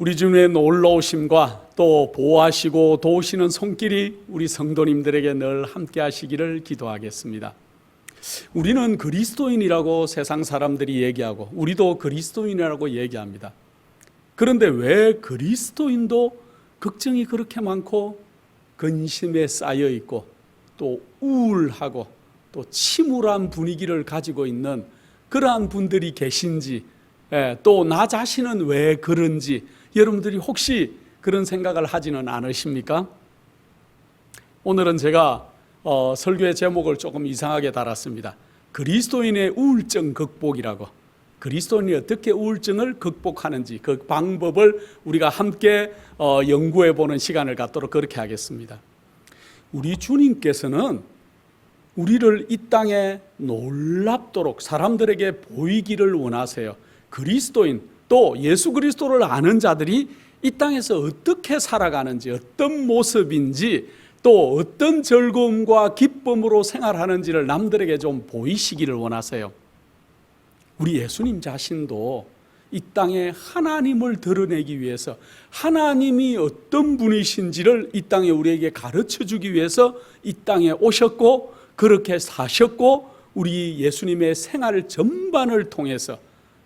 우리 주님의 놀라우심과 또 보호하시고 도우시는 손길이 우리 성도님들에게 늘 함께 하시기를 기도하겠습니다. 우리는 그리스도인이라고 세상 사람들이 얘기하고 우리도 그리스도인이라고 얘기합니다. 그런데 왜 그리스도인도 걱정이 그렇게 많고 근심에 쌓여 있고 또 우울하고 또 침울한 분위기를 가지고 있는 그러한 분들이 계신지, 또 나 자신은 왜 그런지 여러분들이 혹시 그런 생각을 하지는 않으십니까? 오늘은 제가 설교의 제목을 조금 이상하게 달았습니다. 그리스도인의 우울증 극복이라고. 그리스도인이 어떻게 우울증을 극복하는지 그 방법을 우리가 함께 연구해 보는 시간을 갖도록 그렇게 하겠습니다. 우리 주님께서는 우리를 이 땅에 놀랍도록 사람들에게 보이기를 원하세요. 그리스도인 또 예수 그리스도를 아는 자들이 이 땅에서 어떻게 살아가는지, 어떤 모습인지, 또 어떤 즐거움과 기쁨으로 생활하는지를 남들에게 좀 보이시기를 원하세요. 우리 예수님 자신도 이 땅에 하나님을 드러내기 위해서, 하나님이 어떤 분이신지를 이 땅에 우리에게 가르쳐 주기 위해서 이 땅에 오셨고 그렇게 사셨고, 우리 예수님의 생활 전반을 통해서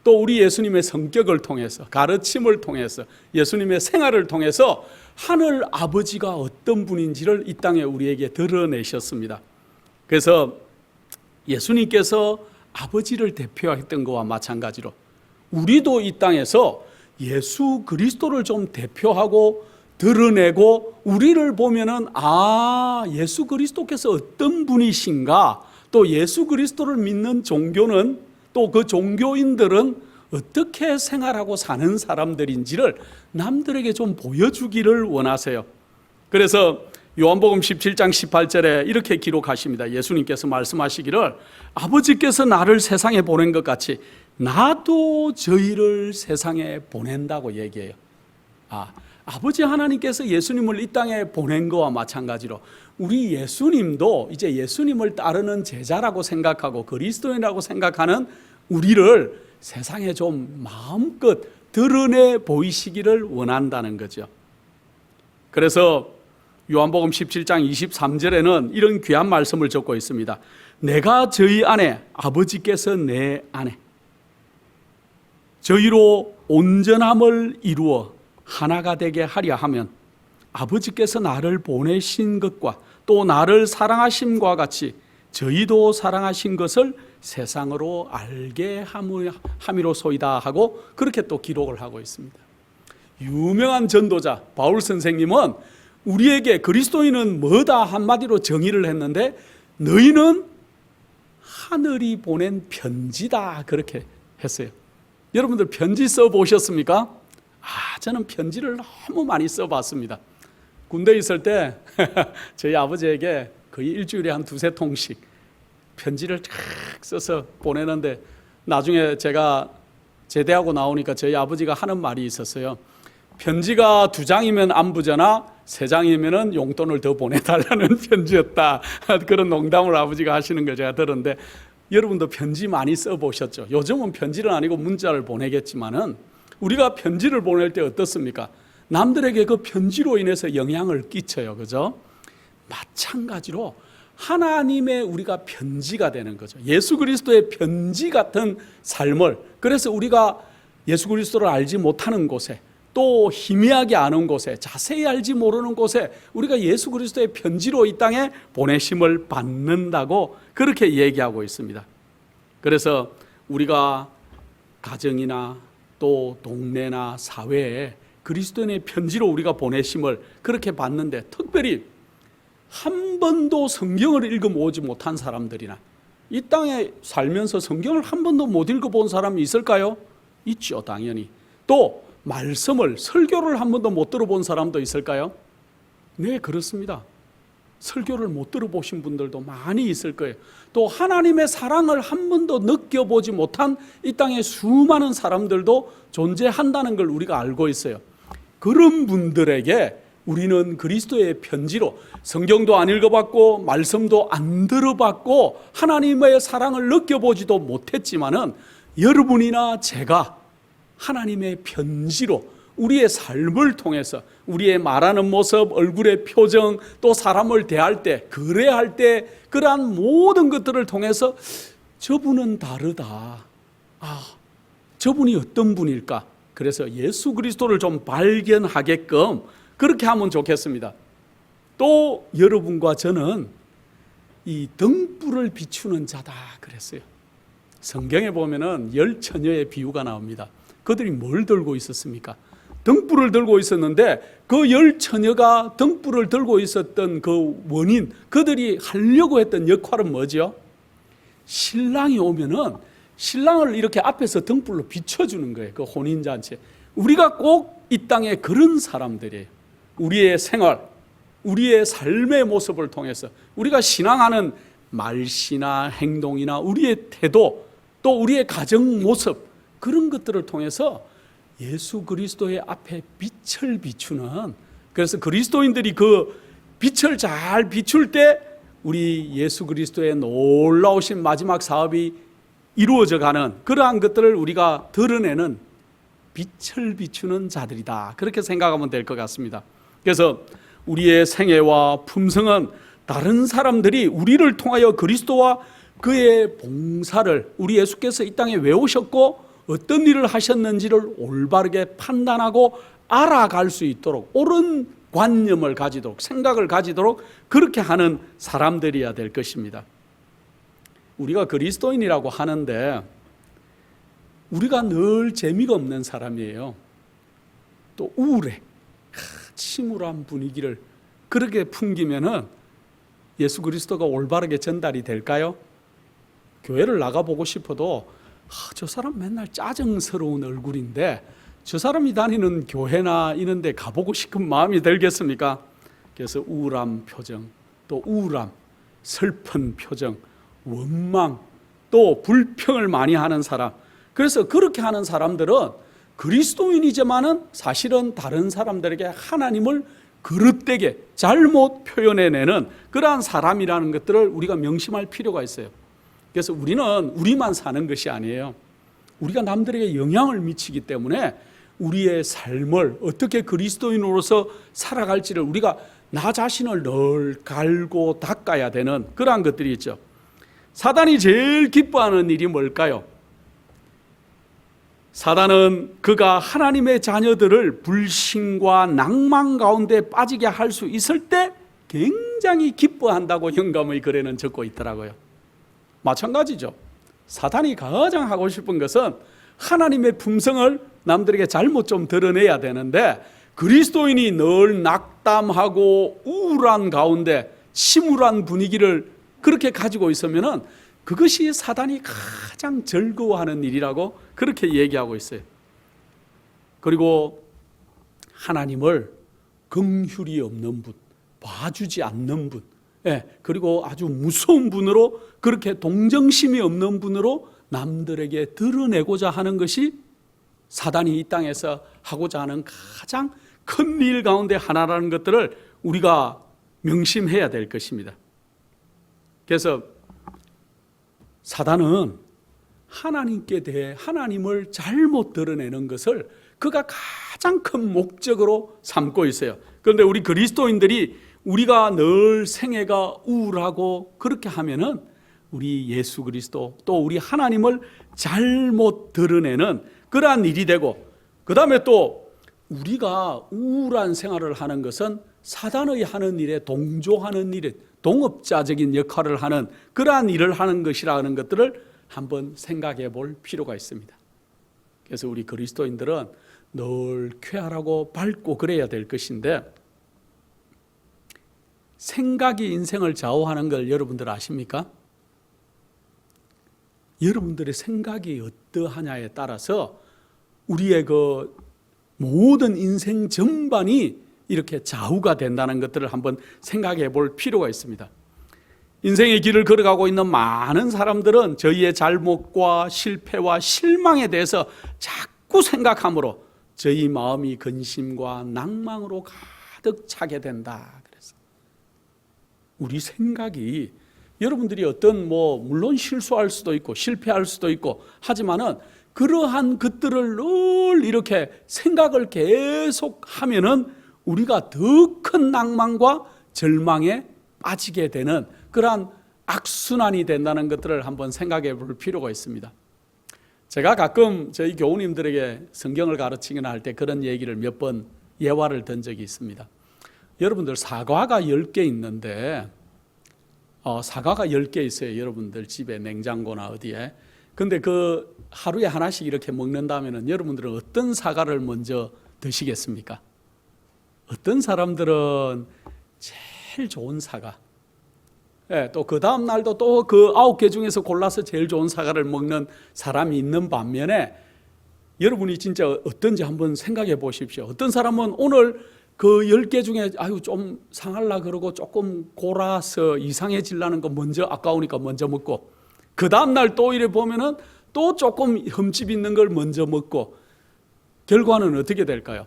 또 우리 예수님의 성격을 통해서, 가르침을 통해서, 예수님의 생활을 통해서 하늘 아버지가 어떤 분인지를 이 땅에 우리에게 드러내셨습니다. 그래서 예수님께서 아버지를 대표했던 것과 마찬가지로 우리도 이 땅에서 예수 그리스도를 좀 대표하고 드러내고, 우리를 보면은 예수 그리스도께서 어떤 분이신가, 또 예수 그리스도를 믿는 종교는, 또 그 종교인들은 어떻게 생활하고 사는 사람들인지를 남들에게 좀 보여주기를 원하세요. 그래서 요한복음 17장 18절에 이렇게 기록하십니다. 예수님께서 말씀하시기를 아버지께서 나를 세상에 보낸 것 같이 나도 저희를 세상에 보낸다고 얘기해요. 아버지 하나님께서 예수님을 이 땅에 보낸 것과 마찬가지로 우리 예수님도 이제 예수님을 따르는 제자라고 생각하고 그리스도인이라고 생각하는 우리를 세상에 좀 마음껏 드러내 보이시기를 원한다는 거죠. 그래서 요한복음 17장 23절에는 이런 귀한 말씀을 적고 있습니다. 내가 저희 안에, 아버지께서 내 안에 저희로 온전함을 이루어 하나가 되게 하려 하면 아버지께서 나를 보내신 것과 또 나를 사랑하심과 같이 저희도 사랑하신 것을 세상으로 알게 함이로소이다 하고 그렇게 또 기록을 하고 있습니다. 유명한 전도자 바울 선생님은 우리에게 그리스도인은 뭐다 한마디로 정의를 했는데, 너희는 하늘이 보낸 편지다 그렇게 했어요. 여러분들 편지 써보셨습니까? 저는 편지를 너무 많이 써봤습니다. 군대에 있을 때 저희 아버지에게 거의 일주일에 한 2-3통씩 편지를 쫙 써서 보내는데, 나중에 제가 제대하고 나오니까 저희 아버지가 하는 말이 있었어요. 편지가 2장이면 안부잖아, 3장이면 용돈을 더 보내달라는 편지였다. 그런 농담을 아버지가 하시는 걸 제가 들었는데, 여러분도 편지 많이 써보셨죠? 요즘은 편지는 아니고 문자를 보내겠지만은 우리가 편지를 보낼 때 어떻습니까? 남들에게 그 편지로 인해서 영향을 끼쳐요. 그죠? 마찬가지로 하나님의 우리가 편지가 되는 거죠. 예수 그리스도의 편지 같은 삶을, 그래서 우리가 예수 그리스도를 알지 못하는 곳에, 또 희미하게 아는 곳에, 자세히 알지 모르는 곳에 우리가 예수 그리스도의 편지로 이 땅에 보내심을 받는다고 그렇게 얘기하고 있습니다. 그래서 우리가 가정이나 또 동네나 사회에 그리스도인의 편지로 우리가 보내심을 그렇게 받는데, 특별히 한 번도 성경을 읽어보지 못한 사람들이나 이 땅에 살면서 성경을 한 번도 못 읽어본 사람이 있을까요? 있죠, 당연히. 또 말씀을, 설교를 한 번도 못 들어본 사람도 있을까요? 네, 그렇습니다. 설교를 못 들어보신 분들도 많이 있을 거예요. 또 하나님의 사랑을 한 번도 느껴보지 못한 이 땅에 수많은 사람들도 존재한다는 걸 우리가 알고 있어요. 그런 분들에게 우리는 그리스도의 편지로, 성경도 안 읽어봤고 말씀도 안 들어봤고 하나님의 사랑을 느껴보지도 못했지만은, 여러분이나 제가 하나님의 편지로 우리의 삶을 통해서 우리의 말하는 모습, 얼굴의 표정, 또 사람을 대할 때, 거래할 때 그러한 모든 것들을 통해서 저분은 다르다. 저분이 어떤 분일까? 그래서 예수 그리스도를 좀 발견하게끔 그렇게 하면 좋겠습니다. 또 여러분과 저는 이 등불을 비추는 자다 그랬어요. 성경에 보면은 10처녀의 비유가 나옵니다. 그들이 뭘 들고 있었습니까? 등불을 들고 있었는데 그 10처녀가 등불을 들고 있었던 그 원인, 그들이 하려고 했던 역할은 뭐죠? 신랑이 오면은 신랑을 이렇게 앞에서 등불로 비춰주는 거예요. 그 혼인잔치. 우리가 꼭 이 땅에 그런 사람들이에요. 우리의 생활, 우리의 삶의 모습을 통해서 우리가 신앙하는 말씨나 행동이나 우리의 태도, 또 우리의 가정 모습, 그런 것들을 통해서 예수 그리스도의 앞에 빛을 비추는, 그래서 그리스도인들이 그 빛을 잘 비출 때 우리 예수 그리스도의 놀라우신 마지막 사업이 이루어져 가는 그러한 것들을 우리가 드러내는 빛을 비추는 자들이다, 그렇게 생각하면 될 것 같습니다. 그래서 우리의 생애와 품성은 다른 사람들이 우리를 통하여 그리스도와 그의 봉사를, 우리 예수께서 이 땅에 왜 오셨고 어떤 일을 하셨는지를 올바르게 판단하고 알아갈 수 있도록, 옳은 관념을 가지도록, 생각을 가지도록 그렇게 하는 사람들이어야 될 것입니다. 우리가 그리스도인이라고 하는데 우리가 늘 재미가 없는 사람이에요. 또 우울해, 침울한 분위기를 그렇게 풍기면은 예수 그리스도가 올바르게 전달이 될까요? 교회를 나가보고 싶어도 저 사람 맨날 짜증스러운 얼굴인데 저 사람이 다니는 교회나 이런 데 가보고 싶은 마음이 들겠습니까? 그래서 우울한 표정, 또 우울함, 슬픈 표정, 원망, 또 불평을 많이 하는 사람, 그래서 그렇게 하는 사람들은 그리스도인이지만은 사실은 다른 사람들에게 하나님을 그릇되게 잘못 표현해내는 그러한 사람이라는 것들을 우리가 명심할 필요가 있어요. 그래서 우리는 우리만 사는 것이 아니에요. 우리가 남들에게 영향을 미치기 때문에 우리의 삶을 어떻게 그리스도인으로서 살아갈지를 우리가 나 자신을 늘 갈고 닦아야 되는 그러한 것들이 있죠. 사단이 제일 기뻐하는 일이 뭘까요? 사단은 그가 하나님의 자녀들을 불신과 낭만 가운데 빠지게 할 수 있을 때 굉장히 기뻐한다고 영감의 글에는 적고 있더라고요. 마찬가지죠. 사단이 가장 하고 싶은 것은 하나님의 품성을 남들에게 잘못 좀 드러내야 되는데, 그리스도인이 늘 낙담하고 우울한 가운데 침울한 분위기를 그렇게 가지고 있으면은 그것이 사단이 가장 즐거워하는 일이라고 그렇게 얘기하고 있어요. 그리고 하나님을 긍휼이 없는 분, 봐주지 않는 분, 그리고 아주 무서운 분으로, 그렇게 동정심이 없는 분으로 남들에게 드러내고자 하는 것이 사단이 이 땅에서 하고자 하는 가장 큰 일 가운데 하나라는 것들을 우리가 명심해야 될 것입니다. 그래서 사단은 하나님께 대해 하나님을 잘못 드러내는 것을 그가 가장 큰 목적으로 삼고 있어요. 그런데 우리 그리스도인들이 우리가 늘 생애가 우울하고 그렇게 하면은 우리 예수 그리스도, 또 우리 하나님을 잘못 드러내는 그러한 일이 되고, 그 다음에 또 우리가 우울한 생활을 하는 것은 사단의 하는 일에 동조하는 일에 동업자적인 역할을 하는 그러한 일을 하는 것이라는 것들을 한번 생각해 볼 필요가 있습니다. 그래서 우리 그리스도인들은 늘 쾌활하고 밝고 그래야 될 것인데, 생각이 인생을 좌우하는 걸 여러분들 아십니까? 여러분들의 생각이 어떠하냐에 따라서 우리의 그 모든 인생 전반이 이렇게 좌우가 된다는 것들을 한번 생각해 볼 필요가 있습니다. 인생의 길을 걸어가고 있는 많은 사람들은 저희의 잘못과 실패와 실망에 대해서 자꾸 생각함으로 저희 마음이 근심과 낭망으로 가득 차게 된다. 그래서 우리 생각이, 여러분들이 어떤 물론 실수할 수도 있고 실패할 수도 있고 하지만은 그러한 것들을 늘 이렇게 생각을 계속 하면은 우리가 더 큰 낭만과 절망에 빠지게 되는 그러한 악순환이 된다는 것들을 한번 생각해 볼 필요가 있습니다. 제가 가끔 저희 교우님들에게 성경을 가르치거나 할 때 그런 얘기를 몇 번 예화를 든 적이 있습니다. 여러분들 사과가 10개 있는데 사과가 10개 있어요. 여러분들 집에 냉장고나 어디에. 근데 그 하루에 하나씩 이렇게 먹는다면은 여러분들은 어떤 사과를 먼저 드시겠습니까? 어떤 사람들은 제일 좋은 사과, 또 그 다음 날도 또 그 9개 중에서 골라서 제일 좋은 사과를 먹는 사람이 있는 반면에 여러분이 진짜 어떤지 한번 생각해 보십시오. 어떤 사람은 오늘 그 10개 중에 좀 상할라 그러고 조금 골아서 이상해지려는 거 먼저 아까우니까 먼저 먹고, 그 다음 날 또 이래 보면은 또 조금 흠집 있는 걸 먼저 먹고, 결과는 어떻게 될까요?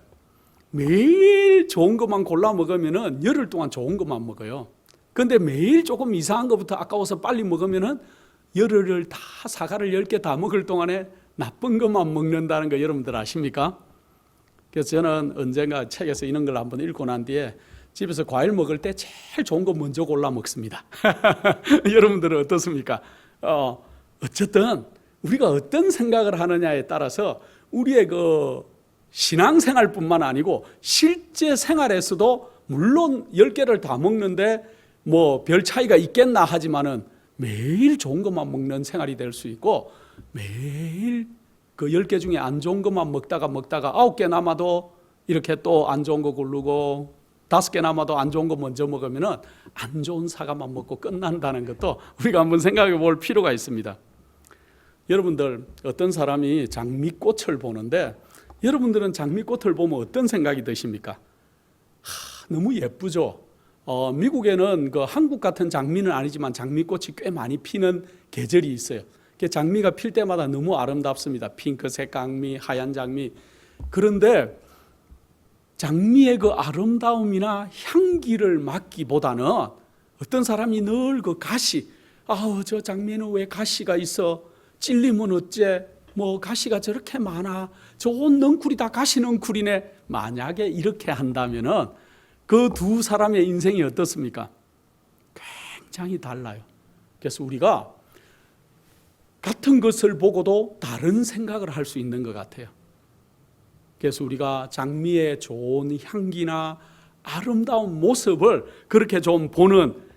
매일 좋은 것만 골라 먹으면은 열흘 동안 좋은 것만 먹어요. 근데 매일 조금 이상한 것부터 아까워서 빨리 먹으면은 열흘을 다 사과를 10개 다 먹을 동안에 나쁜 것만 먹는다는 거 여러분들 아십니까? 그래서 저는 언젠가 책에서 이런 걸 한번 읽고 난 뒤에 집에서 과일 먹을 때 제일 좋은 거 먼저 골라 먹습니다. 여러분들은 어떻습니까? 어쨌든 우리가 어떤 생각을 하느냐에 따라서 우리의 그 신앙생활뿐만 아니고 실제 생활에서도 물론 10개를 다 먹는데 뭐 별 차이가 있겠나 하지만은 매일 좋은 것만 먹는 생활이 될 수 있고, 매일 그 10개 중에 안 좋은 것만 먹다가 9개 남아도 이렇게 또 안 좋은 거 고르고 5개 남아도 안 좋은 거 먼저 먹으면은 안 좋은 사과만 먹고 끝난다는 것도 우리가 한번 생각해 볼 필요가 있습니다. 여러분들 어떤 사람이 장미꽃을 보는데 여러분들은 장미꽃을 보면 어떤 생각이 드십니까? 너무 예쁘죠? 미국에는 그 한국 같은 장미는 아니지만 장미꽃이 꽤 많이 피는 계절이 있어요. 장미가 필 때마다 너무 아름답습니다. 핑크색 장미, 하얀 장미. 그런데 장미의 그 아름다움이나 향기를 맡기보다는 어떤 사람이 늘 그 가시, 저 장미에는 왜 가시가 있어? 찔리면 어째? 뭐 가시가 저렇게 많아? 저 옷 넝쿨이 다 가시 넝쿨이네. 만약에 이렇게 한다면은 그 두 사람의 인생이 어떻습니까? 굉장히 달라요. 그래서 우리가 같은 것을 보고도 다른 생각을 할 수 있는 것 같아요. 그래서 우리가 장미의 좋은 향기나 아름다운 모습을 그렇게 좀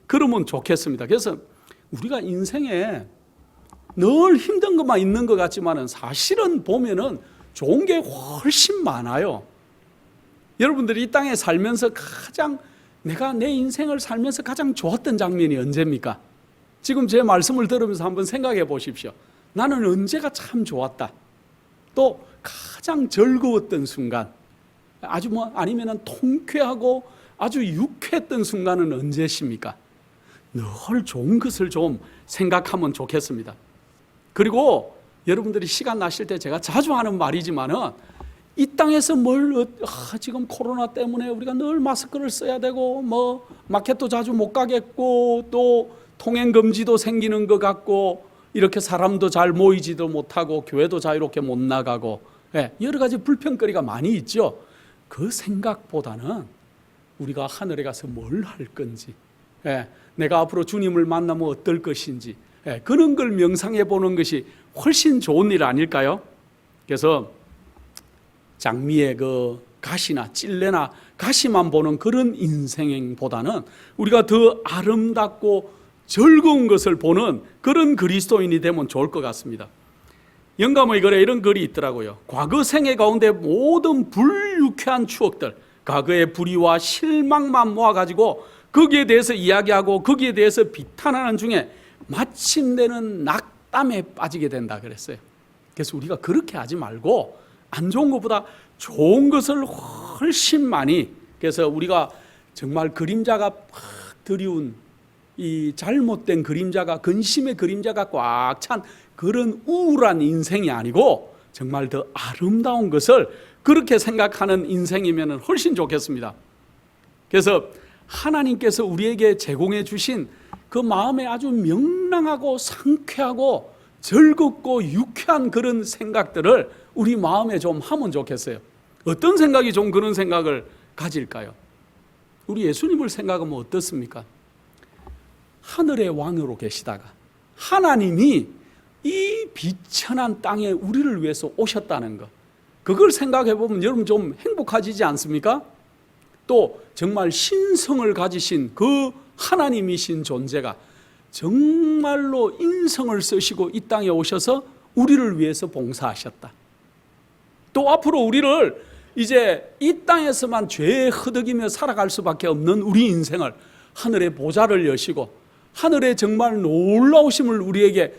그러면 좋겠습니다. 그래서 우리가 인생에 늘 힘든 것만 있는 것 같지만은 사실은 보면은 좋은 게 훨씬 많아요. 여러분들이 이 땅에 살면서 내가 내 인생을 살면서 가장 좋았던 장면이 언제입니까? 지금 제 말씀을 들으면서 한번 생각해 보십시오. 나는 언제가 참 좋았다. 또 가장 즐거웠던 순간, 아니면은 통쾌하고 아주 유쾌했던 순간은 언제십니까? 늘 좋은 것을 좀 생각하면 좋겠습니다. 그리고 여러분들이 시간 나실 때 제가 자주 하는 말이지만은 이 땅에서 지금 코로나 때문에 우리가 늘 마스크를 써야 되고 뭐 마켓도 자주 못 가겠고 또 통행 금지도 생기는 것 같고 이렇게 사람도 잘 모이지도 못하고 교회도 자유롭게 못 나가고 여러 가지 불평거리가 많이 있죠. 그 생각보다는 우리가 하늘에 가서 뭘 할 건지, 내가 앞으로 주님을 만나면 어떨 것인지 그런 걸 명상해 보는 것이 훨씬 좋은 일 아닐까요? 그래서 장미의 그 가시나 찔레나 가시만 보는 그런 인생보다는 우리가 더 아름답고 즐거운 것을 보는 그런 그리스도인이 되면 좋을 것 같습니다. 영감의 글에 이런 글이 있더라고요. 과거 생애 가운데 모든 불유쾌한 추억들, 과거의 불의와 실망만 모아가지고 거기에 대해서 이야기하고 거기에 대해서 비탄하는 중에 마침내는 낙담에 빠지게 된다 그랬어요. 그래서 우리가 그렇게 하지 말고 안 좋은 것보다 좋은 것을 훨씬 많이, 그래서 우리가 정말 그림자가 드리운 이 잘못된 그림자가, 근심의 그림자가 꽉 찬 그런 우울한 인생이 아니고 정말 더 아름다운 것을 그렇게 생각하는 인생이면 훨씬 좋겠습니다. 그래서 하나님께서 우리에게 제공해 주신 그 마음에 아주 명랑하고 상쾌하고 즐겁고 유쾌한 그런 생각들을 우리 마음에 좀 하면 좋겠어요. 어떤 생각이 좀 그런 생각을 가질까요? 우리 예수님을 생각하면 어떻습니까? 하늘의 왕으로 계시다가 하나님이 이 비천한 땅에 우리를 위해서 오셨다는 것, 그걸 생각해 보면 여러분 좀 행복하지지 않습니까? 또 정말 신성을 가지신 그 하나님이신 존재가 정말로 인성을 쓰시고 이 땅에 오셔서 우리를 위해서 봉사하셨다. 또 앞으로 우리를 이제 이 땅에서만 죄에 허덕이며 살아갈 수밖에 없는 우리 인생을 하늘의 보좌를 여시고 하늘의 정말 놀라우심을 우리에게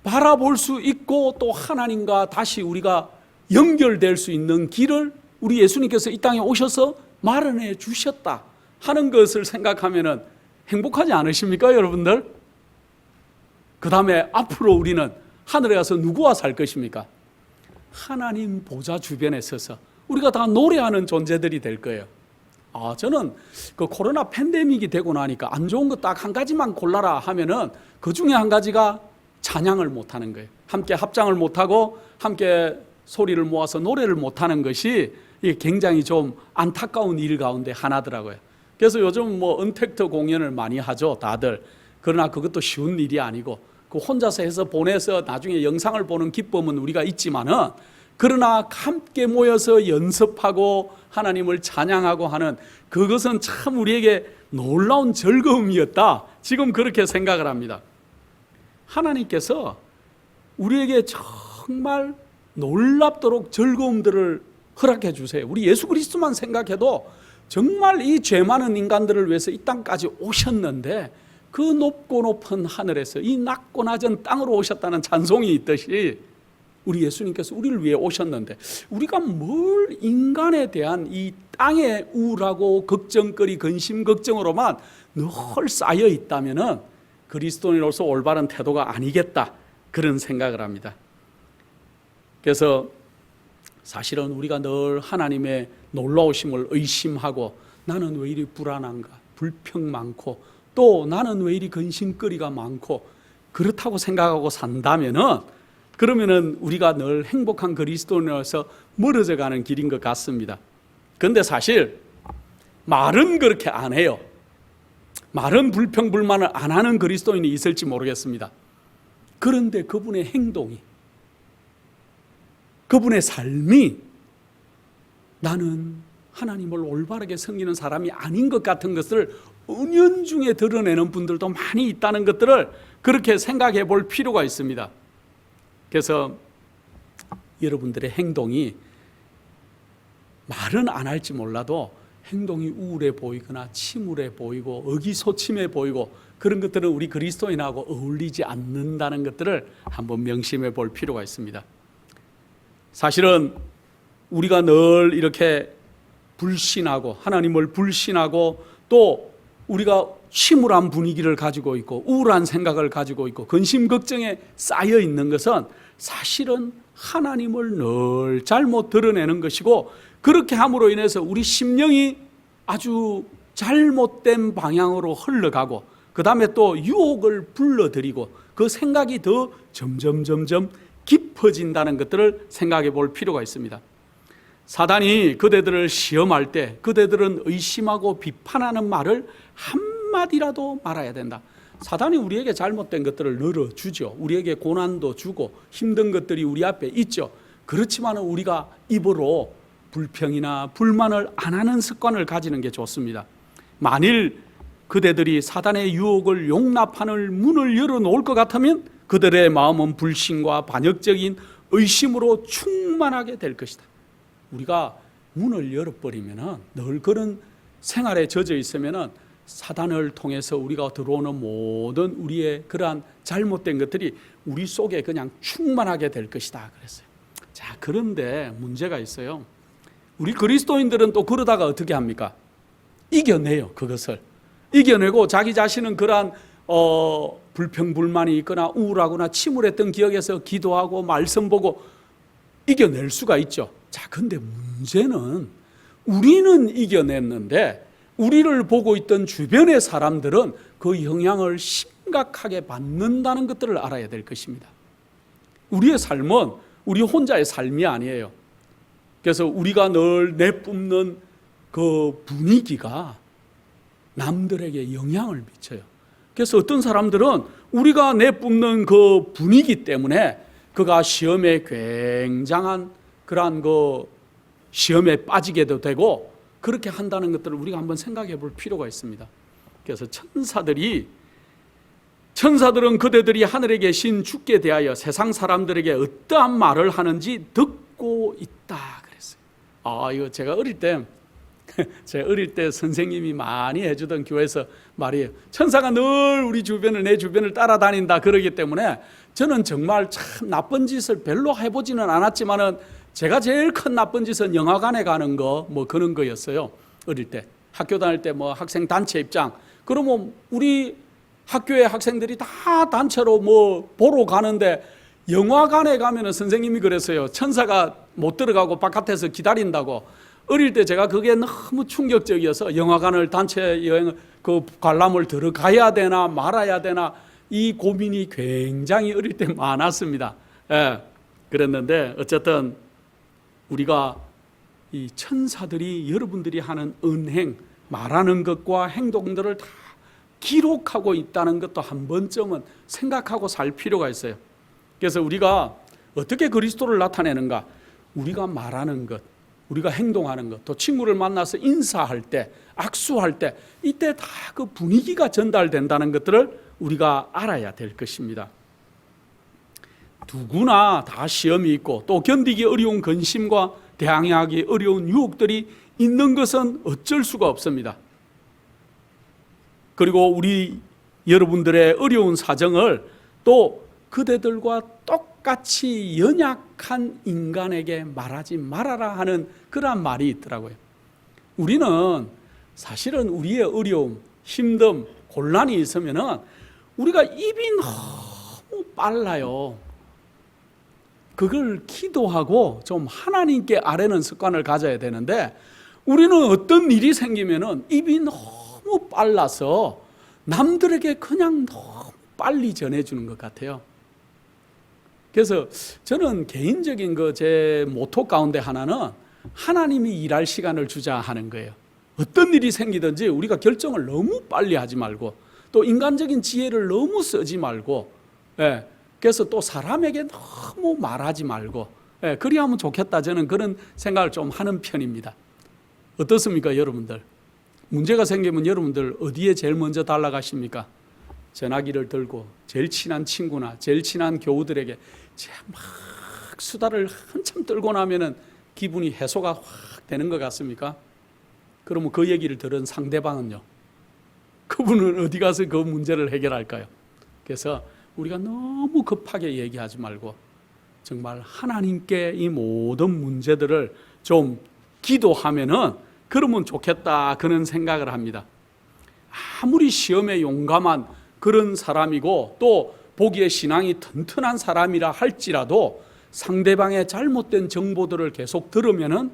바라볼 수 있고 또 하나님과 다시 우리가 연결될 수 있는 길을 우리 예수님께서 이 땅에 오셔서 마련해 주셨다 하는 것을 생각하면 행복하지 않으십니까, 여러분들? 그 다음에 앞으로 우리는 하늘에 가서 누구와 살 것입니까? 하나님 보좌 주변에 서서 우리가 다 노래하는 존재들이 될 거예요. 저는 그 코로나 팬데믹이 되고 나니까 안 좋은 거 딱 한 가지만 골라라 하면은 그 중에 한 가지가 찬양을 못하는 거예요. 함께 합장을 못하고 함께 소리를 모아서 노래를 못하는 것이 굉장히 좀 안타까운 일 가운데 하나더라고요. 그래서 요즘 뭐 언택트 공연을 많이 하죠, 다들. 그러나 그것도 쉬운 일이 아니고 그 혼자서 해서 보내서 나중에 영상을 보는 기쁨은 우리가 있지만은, 그러나 함께 모여서 연습하고 하나님을 찬양하고 하는 그것은 참 우리에게 놀라운 즐거움이었다, 지금 그렇게 생각을 합니다. 하나님께서 우리에게 정말 놀랍도록 즐거움들을 허락해 주세요. 우리 예수 그리스도만 생각해도 정말 이 죄 많은 인간들을 위해서 이 땅까지 오셨는데 그 높고 높은 하늘에서 이 낮고 낮은 땅으로 오셨다는 찬송이 있듯이 우리 예수님께서 우리를 위해 오셨는데 우리가 뭘 인간에 대한 이 땅의 우울하고 걱정거리, 근심 걱정으로만 늘 쌓여 있다면은 그리스도인으로서 올바른 태도가 아니겠다, 그런 생각을 합니다. 그래서 사실은 우리가 늘 하나님의 놀라우심을 의심하고 나는 왜 이리 불안한가, 불평 많고 또 나는 왜 이리 근심거리가 많고 그렇다고 생각하고 산다면은, 그러면은 우리가 늘 행복한 그리스도인으로서 멀어져 가는 길인 것 같습니다. 그런데 사실 말은 그렇게 안 해요. 말은 불평 불만을 안 하는 그리스도인이 있을지 모르겠습니다. 그런데 그분의 행동이, 그분의 삶이 나는 하나님을 올바르게 섬기는 사람이 아닌 것 같은 것을 은연중에 드러내는 분들도 많이 있다는 것들을 그렇게 생각해 볼 필요가 있습니다. 그래서 여러분들의 행동이 말은 안 할지 몰라도 행동이 우울해 보이거나 침울해 보이고 의기소침해 보이고 그런 것들은 우리 그리스도인하고 어울리지 않는다는 것들을 한번 명심해 볼 필요가 있습니다. 사실은 우리가 늘 이렇게 불신하고 하나님을 불신하고 또 우리가 침울한 분위기를 가지고 있고 우울한 생각을 가지고 있고 근심 걱정에 쌓여 있는 것은 사실은 하나님을 늘 잘못 드러내는 것이고, 그렇게 함으로 인해서 우리 심령이 아주 잘못된 방향으로 흘러가고 그 다음에 또 유혹을 불러들이고 그 생각이 더 점점 깊어진다는 것들을 생각해 볼 필요가 있습니다. 사단이 그대들을 시험할 때 그대들은 의심하고 비판하는 말을 한마디라도 말아야 된다. 사단이 우리에게 잘못된 것들을 늘어주죠. 우리에게 고난도 주고 힘든 것들이 우리 앞에 있죠. 그렇지만 우리가 입으로 불평이나 불만을 안 하는 습관을 가지는 게 좋습니다. 만일 그대들이 사단의 유혹을 용납하는 문을 열어놓을 것 같으면 그들의 마음은 불신과 반역적인 의심으로 충만하게 될 것이다. 우리가 문을 열어버리면 늘 그런 생활에 젖어 있으면 사단을 통해서 우리가 들어오는 모든 우리의 그러한 잘못된 것들이 우리 속에 그냥 충만하게 될 것이다 그랬어요. 자, 그런데 문제가 있어요. 우리 그리스도인들은 또 그러다가 어떻게 합니까? 이겨내요. 그것을 이겨내고 자기 자신은 그러한 불평불만이 있거나 우울하거나 침울했던 기억에서 기도하고 말씀 보고 이겨낼 수가 있죠. 자, 근데 문제는 우리는 이겨냈는데 우리를 보고 있던 주변의 사람들은 그 영향을 심각하게 받는다는 것들을 알아야 될 것입니다. 우리의 삶은 우리 혼자의 삶이 아니에요. 그래서 우리가 늘 내뿜는 그 분위기가 남들에게 영향을 미쳐요. 그래서 어떤 사람들은 우리가 내뿜는 그 분위기 때문에 그가 시험에 굉장한 그러한 그 시험에 빠지게도 되고 그렇게 한다는 것들을 우리가 한번 생각해 볼 필요가 있습니다. 그래서 천사들은 그대들이 하늘에 계신 주께 대하여 세상 사람들에게 어떠한 말을 하는지 듣고 있다 그랬어요. 이거 제가 어릴 때 선생님이 많이 해주던 교회에서 말이에요. 천사가 늘 우리 주변을, 내 주변을 따라다닌다 그러기 때문에 저는 정말 참 나쁜 짓을 별로 해보지는 않았지만은 제가 제일 큰 나쁜 짓은 영화관에 가는 거 뭐 그런 거였어요. 어릴 때 학교 다닐 때 뭐 학생 단체 입장 그러면 우리 학교의 학생들이 다 단체로 뭐 보러 가는데 영화관에 가면은 선생님이 그랬어요. 천사가 못 들어가고 바깥에서 기다린다고. 어릴 때 제가 그게 너무 충격적이어서 영화관을 단체 여행 그 관람을 들어가야 되나 말아야 되나 이 고민이 굉장히 어릴 때 많았습니다. 예, 그랬는데 어쨌든 우리가 이 천사들이 여러분들이 하는 은행, 말하는 것과 행동들을 다 기록하고 있다는 것도 한 번쯤은 생각하고 살 필요가 있어요. 그래서 우리가 어떻게 그리스도를 나타내는가? 우리가 말하는 것, 우리가 행동하는 것, 또 친구를 만나서 인사할 때, 악수할 때 이때 다 그 분위기가 전달된다는 것들을 우리가 알아야 될 것입니다. 누구나 다 시험이 있고 또 견디기 어려운 근심과 대항하기 어려운 유혹들이 있는 것은 어쩔 수가 없습니다. 그리고 우리 여러분들의 어려운 사정을 또 그대들과 똑같이 연약한 인간에게 말하지 말아라 하는 그런 말이 있더라고요. 우리는 사실은 우리의 어려움, 힘듦, 곤란이 있으면은 우리가 입이 너무 빨라요. 그걸 기도하고 좀 하나님께 아뢰는 습관을 가져야 되는데 우리는 어떤 일이 생기면은 입이 너무 빨라서 남들에게 그냥 너무 빨리 전해주는 것 같아요. 그래서 저는 개인적인 제 모토 가운데 하나는 하나님이 일할 시간을 주자 하는 거예요. 어떤 일이 생기든지 우리가 결정을 너무 빨리 하지 말고 또 인간적인 지혜를 너무 쓰지 말고 그래서 또 사람에게 너무 말하지 말고 그리하면 좋겠다 저는 그런 생각을 좀 하는 편입니다. 어떻습니까 여러분들? 문제가 생기면 여러분들 어디에 제일 먼저 달려가십니까? 전화기를 들고 제일 친한 친구나 제일 친한 교우들에게 막 수다를 한참 떨고 나면은 기분이 해소가 확 되는 것 같습니까? 그러면 그 얘기를 들은 상대방은요? 그분은 어디 가서 그 문제를 해결할까요? 그래서 우리가 너무 급하게 얘기하지 말고 정말 하나님께 이 모든 문제들을 좀 기도하면은 그러면 좋겠다 그런 생각을 합니다. 아무리 시험에 용감한 그런 사람이고 또 보기에 신앙이 튼튼한 사람이라 할지라도 상대방의 잘못된 정보들을 계속 들으면은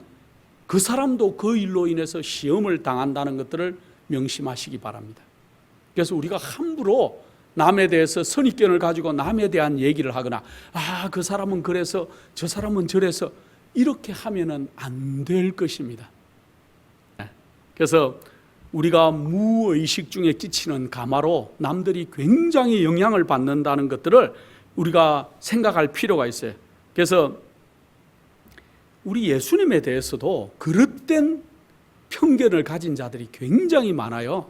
그 사람도 그 일로 인해서 시험을 당한다는 것들을 명심하시기 바랍니다. 그래서 우리가 함부로 남에 대해서 선입견을 가지고 남에 대한 얘기를 하거나 그 사람은 그래서 저 사람은 저래서 이렇게 하면은 안 될 것입니다. 그래서 우리가 무의식 중에 끼치는 가마로 남들이 굉장히 영향을 받는다는 것들을 우리가 생각할 필요가 있어요. 그래서 우리 예수님에 대해서도 그릇된 편견을 가진 자들이 굉장히 많아요.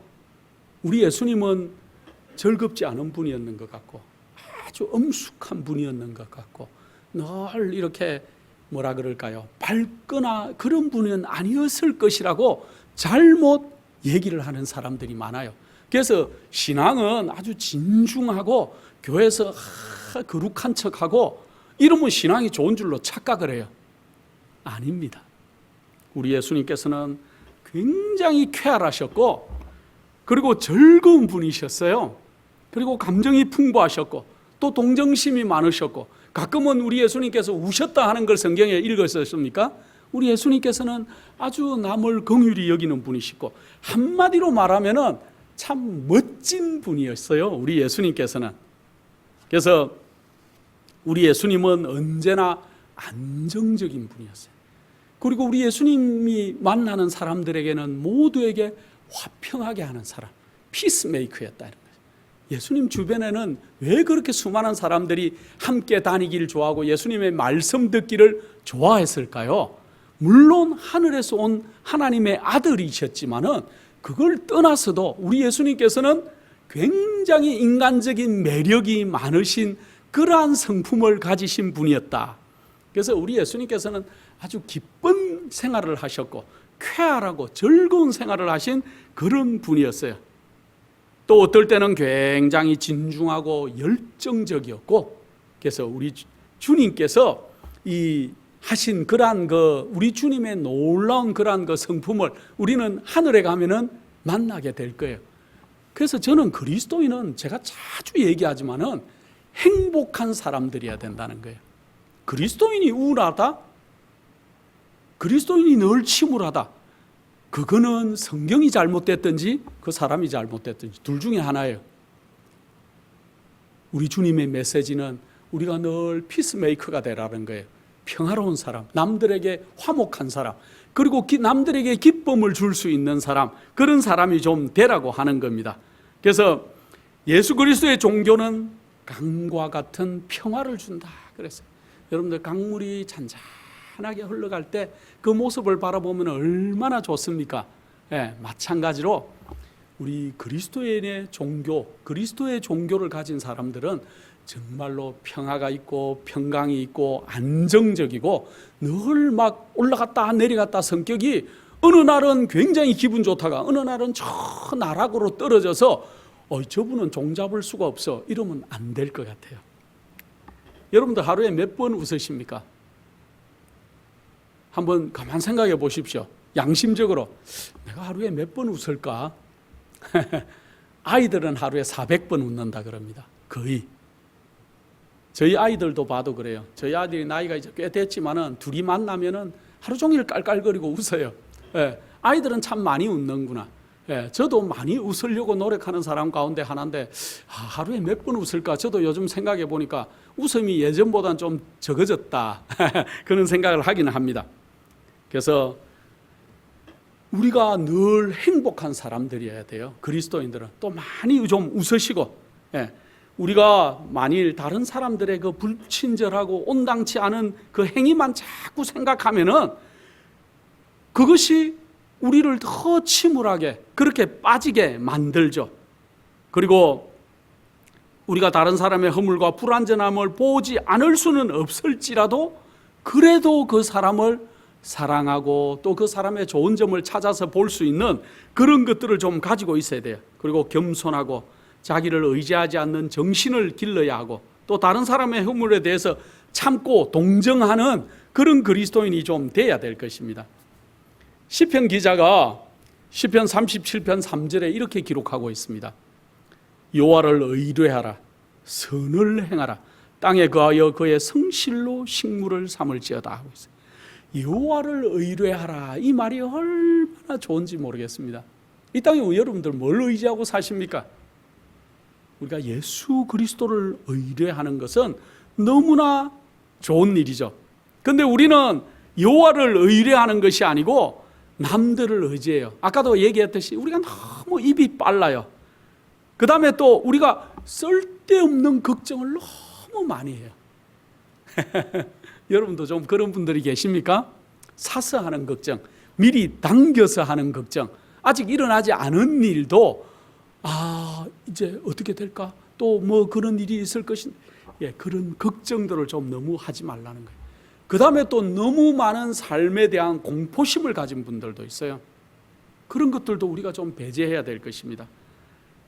우리 예수님은 즐겁지 않은 분이었는 것 같고 아주 엄숙한 분이었는 것 같고 늘 이렇게 뭐라 그럴까요? 밝거나 그런 분은 아니었을 것이라고 잘못 얘기를 하는 사람들이 많아요. 그래서 신앙은 아주 진중하고 교회에서 거룩한 척하고 이러면 신앙이 좋은 줄로 착각을 해요. 아닙니다. 우리 예수님께서는 굉장히 쾌활하셨고 그리고 즐거운 분이셨어요. 그리고 감정이 풍부하셨고 또 동정심이 많으셨고 가끔은 우리 예수님께서 우셨다 하는 걸 성경에 읽으셨습니까? 우리 예수님께서는 아주 남을 긍휼히 여기는 분이시고 한마디로 말하면은 참 멋진 분이었어요. 우리 예수님께서는. 그래서 우리 예수님은 언제나 안정적인 분이었어요. 그리고 우리 예수님이 만나는 사람들에게는 모두에게 화평하게 하는 사람, 피스메이커였다는 거예요. 예수님 주변에는 왜 그렇게 수많은 사람들이 함께 다니기를 좋아하고 예수님의 말씀 듣기를 좋아했을까요? 물론 하늘에서 온 하나님의 아들이셨지만은 그걸 떠나서도 우리 예수님께서는 굉장히 인간적인 매력이 많으신 그러한 성품을 가지신 분이었다. 그래서 우리 예수님께서는 아주 기쁜 생활을 하셨고 쾌활하고 즐거운 생활을 하신 그런 분이었어요. 또 어떨 때는 굉장히 진중하고 열정적이었고, 그래서 우리 주님께서 이 하신 그러한 우리 주님의 놀라운 그러한 성품을 우리는 하늘에 가면은 만나게 될 거예요. 그래서 저는 그리스도인은 제가 자주 얘기하지만은 행복한 사람들이어야 된다는 거예요. 그리스도인이 우울하다? 그리스도인이 늘 침울하다? 그거는 성경이 잘못됐든지 그 사람이 잘못됐든지 둘 중에 하나예요. 우리 주님의 메시지는 우리가 늘 피스메이커가 되라는 거예요. 평화로운 사람, 남들에게 화목한 사람, 그리고 남들에게 기쁨을 줄 수 있는 사람, 그런 사람이 좀 되라고 하는 겁니다. 그래서 예수 그리스도의 종교는 강과 같은 평화를 준다 그랬어요. 여러분들 강물이 잔잔하게 흘러갈 때 그 모습을 바라보면 얼마나 좋습니까? 마찬가지로 우리 그리스도인의 종교, 그리스도의 종교를 가진 사람들은 정말로 평화가 있고 평강이 있고 안정적이고 늘 막 올라갔다 내려갔다 성격이 어느 날은 굉장히 기분 좋다가 어느 날은 저 나락으로 떨어져서 저분은 종잡을 수가 없어 이러면 안 될 것 같아요. 여러분들 하루에 몇 번 웃으십니까? 한번 가만 생각해 보십시오. 양심적으로 내가 하루에 몇 번 웃을까? 아이들은 하루에 400번 웃는다 그럽니다. 거의. 저희 아이들도 봐도 그래요. 저희 아들이 나이가 이제 꽤 됐지만은 둘이 만나면은 하루 종일 깔깔거리고 웃어요. 아이들은 참 많이 웃는구나. 저도 많이 웃으려고 노력하는 사람 가운데 하나인데 하루에 몇 번 웃을까? 저도 요즘 생각해 보니까 웃음이 예전보다는 좀 적어졌다. 그런 생각을 하기는 합니다. 그래서 우리가 늘 행복한 사람들이어야 돼요. 그리스도인들은 또 많이 좀 웃으시고, 우리가 만일 다른 사람들의 그 불친절하고 온당치 않은 그 행위만 자꾸 생각하면은 그것이 우리를 더 침울하게 그렇게 빠지게 만들죠. 그리고 우리가 다른 사람의 허물과 불완전함을 보지 않을 수는 없을지라도 그래도 그 사람을 사랑하고 또 그 사람의 좋은 점을 찾아서 볼 수 있는 그런 것들을 좀 가지고 있어야 돼요. 그리고 겸손하고 자기를 의지하지 않는 정신을 길러야 하고 또 다른 사람의 허물에 대해서 참고 동정하는 그런 그리스도인이 좀 돼야 될 것입니다. 시편 기자가 시편 37편 3절에 이렇게 기록하고 있습니다. 여호와를 의뢰하라, 선을 행하라, 땅에 거하여 그의 성실로 식물을 삼을지어다 하고 있어요. 여호와를 의뢰하라, 이 말이 얼마나 좋은지 모르겠습니다. 이 땅에 여러분들 뭘 의지하고 사십니까? 우리가 예수 그리스도를 의뢰하는 것은 너무나 좋은 일이죠. 그런데 우리는 여호와를 의뢰하는 것이 아니고 남들을 의지해요. 아까도 얘기했듯이 우리가 너무 입이 빨라요. 그 다음에 또 우리가 쓸데없는 걱정을 너무 많이 해요. 여러분도 좀 그런 분들이 계십니까? 사서 하는 걱정, 미리 당겨서 하는 걱정, 아직 일어나지 않은 일도 이제 어떻게 될까? 또 뭐 그런 일이 있을 것인데, 그런 걱정들을 좀 너무 하지 말라는 거예요. 그 다음에 또 너무 많은 삶에 대한 공포심을 가진 분들도 있어요. 그런 것들도 우리가 좀 배제해야 될 것입니다.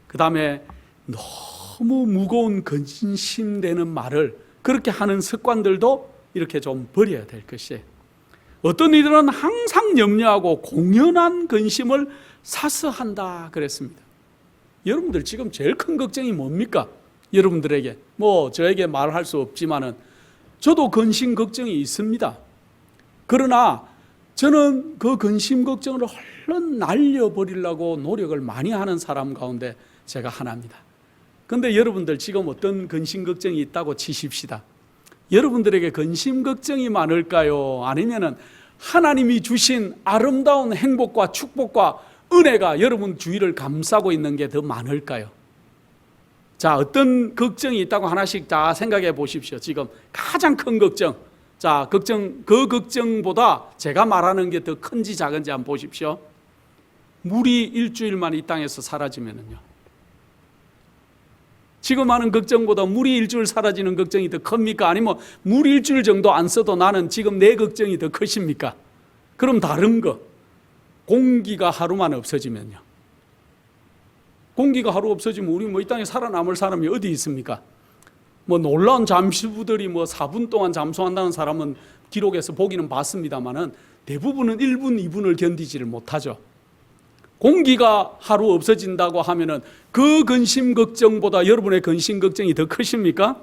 그 다음에 너무 무거운 근심되는 말을 그렇게 하는 습관들도 이렇게 좀 버려야 될 것이에요. 어떤 이들은 항상 염려하고 공연한 근심을 사서한다 그랬습니다. 여러분들 지금 제일 큰 걱정이 뭡니까? 여러분들에게 저에게 말할 수 없지만은 저도 근심 걱정이 있습니다. 그러나 저는 그 근심 걱정을 얼른 날려버리려고 노력을 많이 하는 사람 가운데 제가 하나입니다. 그런데 여러분들 지금 어떤 근심 걱정이 있다고 치십시다. 여러분들에게 근심 걱정이 많을까요? 아니면은 하나님이 주신 아름다운 행복과 축복과 은혜가 여러분 주위를 감싸고 있는 게 더 많을까요? 자, 어떤 걱정이 있다고 하나씩 다 생각해 보십시오. 지금 가장 큰 걱정. 자, 그 걱정보다 제가 말하는 게 더 큰지 작은지 한번 보십시오. 물이 일주일만 이 땅에서 사라지면은요. 지금 하는 걱정보다 물이 일주일 사라지는 걱정이 더 큽니까? 아니면 물 일주일 정도 안 써도 나는 지금 내 걱정이 더 크십니까? 그럼 다른 거. 공기가 하루만 없어지면요. 공기가 하루 없어지면 우리 이 땅에 살아남을 사람이 어디 있습니까? 놀라운 잠수부들이 4분 동안 잠수한다는 사람은 기록에서 보기는 봤습니다만은 대부분은 1분, 2분을 견디지를 못하죠. 공기가 하루 없어진다고 하면은 그 근심 걱정보다 여러분의 근심 걱정이 더 크십니까?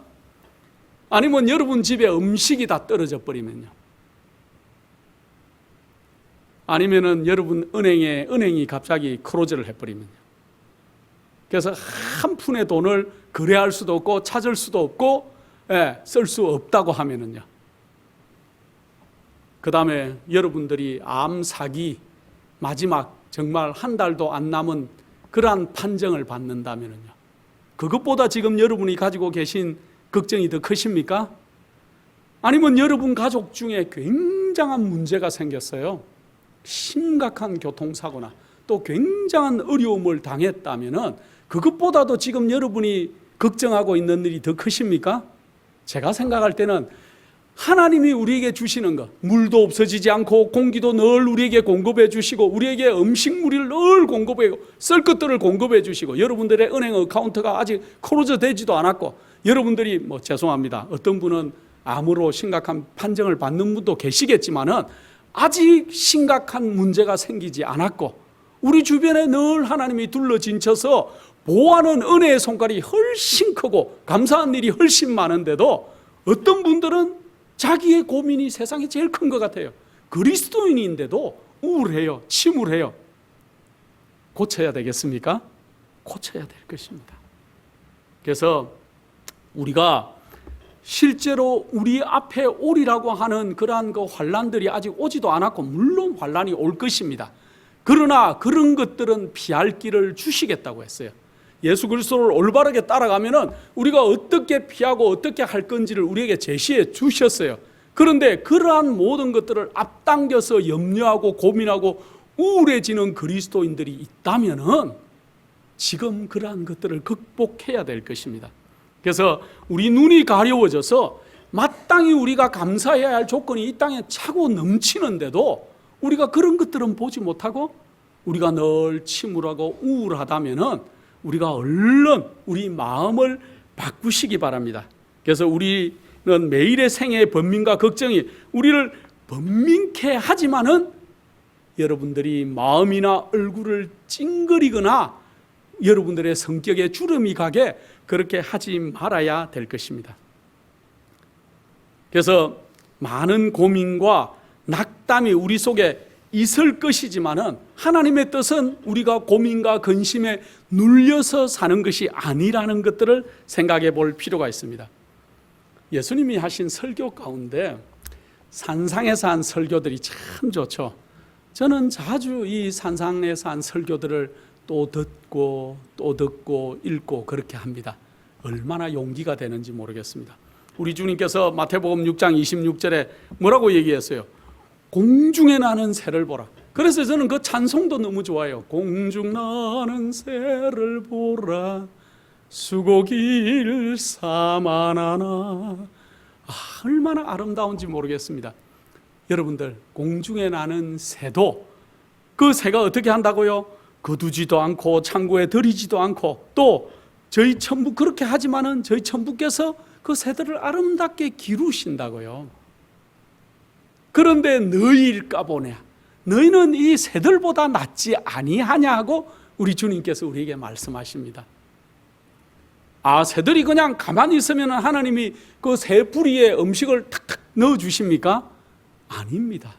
아니면 여러분 집에 음식이 다 떨어져 버리면요. 아니면은 여러분 은행이 갑자기 크로즈를 해버리면요. 그래서 한 푼의 돈을 거래할 수도 없고 찾을 수도 없고 쓸 수 없다고 하면은요. 그 다음에 여러분들이 암 사기 마지막 정말 한 달도 안 남은 그러한 판정을 받는다면요. 그것보다 지금 여러분이 가지고 계신 걱정이 더 크십니까? 아니면 여러분 가족 중에 굉장한 문제가 생겼어요. 심각한 교통사고나 또 굉장한 어려움을 당했다면은 그것보다도 지금 여러분이 걱정하고 있는 일이 더 크십니까? 제가 생각할 때는 하나님이 우리에게 주시는 것, 물도 없어지지 않고 공기도 늘 우리에게 공급해 주시고 우리에게 음식물을 늘 공급해 쓸 것들을 공급해 주시고 여러분들의 은행 어카운트가 아직 클로즈 되지도 않았고 여러분들이 죄송합니다. 어떤 분은 암으로 심각한 판정을 받는 분도 계시겠지만은 아직 심각한 문제가 생기지 않았고 우리 주변에 늘 하나님이 둘러진쳐서 보호하는 은혜의 손깔이 훨씬 크고 감사한 일이 훨씬 많은데도 어떤 분들은 자기의 고민이 세상에 제일 큰 것 같아요. 그리스도인인데도 우울해요. 침울해요. 고쳐야 되겠습니까? 고쳐야 될 것입니다. 그래서 우리가 실제로 우리 앞에 오리라고 하는 그러한 환난들이 아직 오지도 않았고 물론 환난이 올 것입니다. 그러나 그런 것들은 피할 길을 주시겠다고 했어요. 예수 그리스도를 올바르게 따라가면은 우리가 어떻게 피하고 어떻게 할 건지를 우리에게 제시해 주셨어요. 그런데 그러한 모든 것들을 앞당겨서 염려하고 고민하고 우울해지는 그리스도인들이 있다면은 지금 그러한 것들을 극복해야 될 것입니다. 그래서 우리 눈이 가려워져서 마땅히 우리가 감사해야 할 조건이 이 땅에 차고 넘치는데도 우리가 그런 것들은 보지 못하고 우리가 늘 침울하고 우울하다면은 우리가 얼른 우리 마음을 바꾸시기 바랍니다. 그래서 우리는 매일의 생애의 번민과 걱정이 우리를 번민케 하지만은 여러분들이 마음이나 얼굴을 찡그리거나 여러분들의 성격에 주름이 가게 그렇게 하지 말아야 될 것입니다. 그래서 많은 고민과 낙담이 우리 속에 있을 것이지만은 하나님의 뜻은 우리가 고민과 근심에 눌려서 사는 것이 아니라는 것들을 생각해 볼 필요가 있습니다. 예수님이 하신 설교 가운데 산상에서 한 설교들이 참 좋죠. 저는 자주 이 산상에서 한 설교들을 또 듣고 읽고 그렇게 합니다. 얼마나 용기가 되는지 모르겠습니다. 우리 주님께서 마태복음 6장 26절에 뭐라고 얘기했어요? 공중에 나는 새를 보라. 그래서 저는 그 찬송도 너무 좋아요. 공중 나는 새를 보라 수고길 사만하나. 얼마나 아름다운지 모르겠습니다. 여러분들 공중에 나는 새도 그 새가 어떻게 한다고요? 거두지도 않고 창고에 들이지도 않고 또 저희 천부 그렇게 하지만은 저희 천부께서 그 새들을 아름답게 기르신다고요. 그런데 너희일까 보냐? 너희는 이 새들보다 낫지 아니하냐 하고 우리 주님께서 우리에게 말씀하십니다. 새들이 그냥 가만히 있으면 하나님이 그 새 부리에 음식을 탁탁 넣어주십니까? 아닙니다.